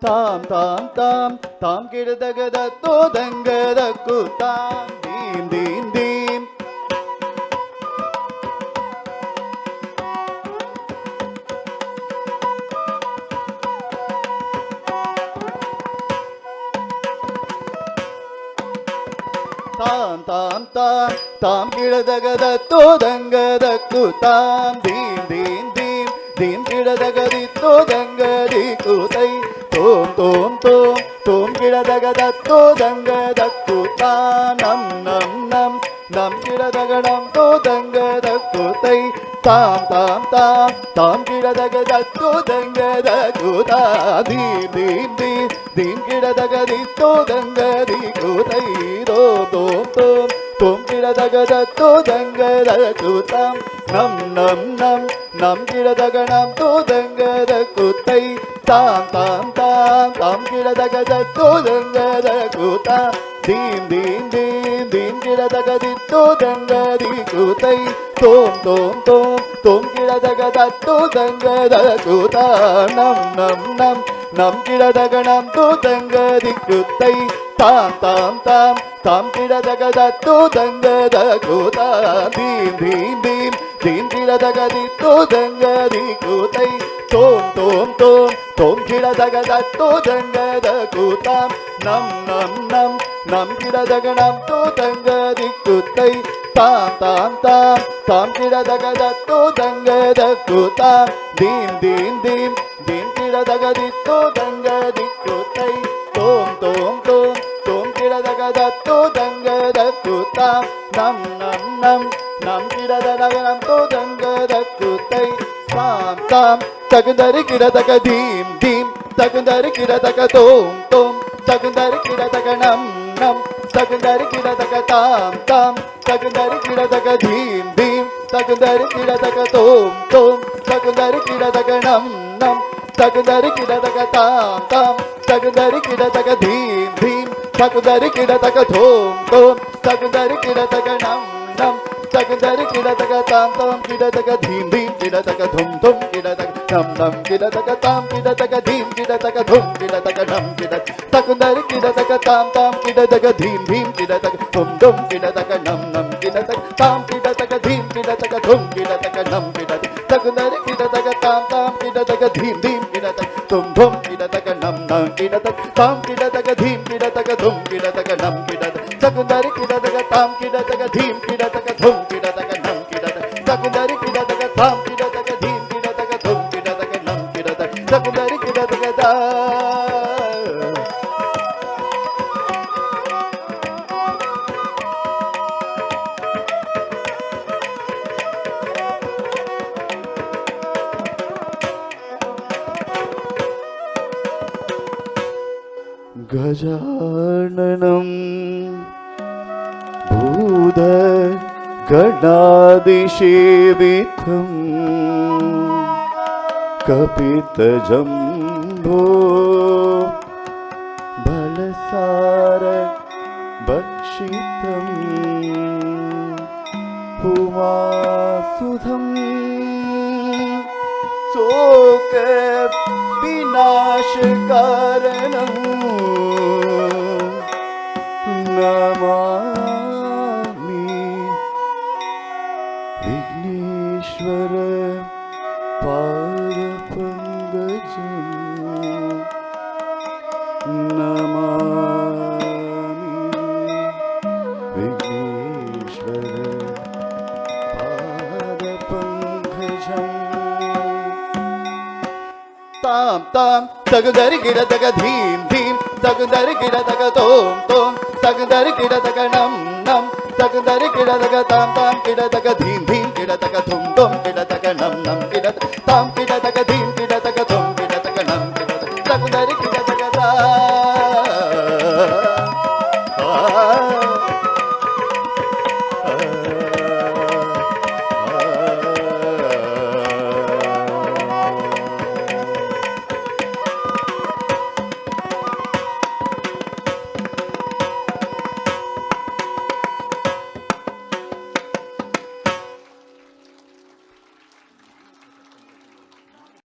தாம் தாம் தாம் தாம் கிடதகத தோதங்கத குத்தாம் தீம் தீம் தீம் தாம் தாம் தாம் தாம் கிடதகத தோதங்கத குத்தாம் தீம் தீம் தீம் தீம் கிடதகதி தோதங்கதி குதை தோம் தோம் தோம் தோம் கிடதகத தோதங்கத குத்தாம் நம் நம் நம் நம் கிடதகடம் தோதங்கத குதை தாம் தாம் தாம் தாம் கிடதகத தோதங்கத குதா தீம் தீம் தீம் தீம் கிடதகதி தோதங்கதி குதை தோம் தோம் தோம் தோம் கிடதகத தோதங்கத குதாம் நம் நம் நம் நம் கிடதகணம் தோதங்கத குத்தை தாம் தாம் தாம் தாம் கிடதகத தோதங்கத குதா தீம் தீம் தீம் தீம் கிடதகதி தோதங்கதி குத்தை தோம் தோம் தோம் தோம் கிடதகத தோதங்கத குதா நம் நம் நம் நம் கிடதகணம் தோதங்கதி குத்தை தாம் தாம் தாம் தாம் கிடதகத தோதங்கத குதா தீம் தீம் தீம் தீம் கிடதகதி தோதங்கதி குதை தோம் தோம் தோம் தோம் கிடதகத தோதங்கத குதாம் நம் நம் நம் நம் கிடதகணம் தோதங்கதி குத்தை தாம் தாம் தாம் தாம் கிடதகத தோதங்கத குதாம் தீம் தீம் தீம் தீம் கிடதகதி தோதங்கதி குத்தை தோம் தோம் தோம் தோம் கிடதகத தோதங்கத குதாம் நம் நம் நம் நம் கிடதகணம் தோதங்கத குத்தை தாம் தாம் தகுந்தரி கிடதக தீம் தீம் தகுந்தரி கிடதக தோம் தோம் தகுந்தரி கிடதக நம் நம் தகுந்தரி கிடதக தாம் தாம் தகுந்தரி கிடதக தீம் தீம் தகுந்தரி கிடதக தோம் தோம் தகுந்தரி கிடதக நம் நம் தகுந்தரி கிடதக தாம் தாம் தகுந்தரி கிடதக தீம் தீம் தகுந்தரி கிடதக தோம் தோம் தகுந்தரி கிடதக நம் நம் தகுந்தரி கிடதக தாம் தாம் கிடதக தீம் தீம் கிடதக தும் தும் கிடதக நம் நம் கிடதக தாம் கிடதக தீம் கிடதக தும் கிடதக நம் கிட தகுந்தரி கிடதக தாம் தாம் கிடதக தீம் தீம் கிடதக தும் தும் கிடதக நம் நம் கிடதக தாம் கிடதக தீம் கிடதக தும் கிடதக நம் கிடதக தகுந்தரி கிடதக தாம் தாம் கிடதக தீம் தீம் கிடதக தும் தும் கிடதக நம் நம் கிடதக தாம் கிடதக தீம் கிடதக தும் கிடதக நம் கிடதக தகுந்தரி கிடதக தாம் கிடதக தீம் கிடதக தும் கிடதக நம் கிடதக தகுந்தரி கிடதக தாம் கிடதக தீம் கிடதக தும் கிடதக நம் கிடதக தகுந்தரி கிடதக தா गजाननं भूत गणादिसेवितं कपितजम्बो बलसार भक्षितं उमासुधं शोक विनाशकारणम् ತಾಂ ತಗದರಿ ಗಿಡದಗ ಧೀಂ ಧೀಂ ತಗದರಿ ಗಿಡದಗ ತೋಂ ತೋಂ ತಗದರಿ ಗಿಡದಗ ನಂ ನಂ ತಗದರಿ ಗಿಡದಗ ತಾಂ ತಾಂ ಗಿಡದಗ ಧೀಂ ಧೀಂ ಗಿಡದಗ ಧುಂ ಧುಂ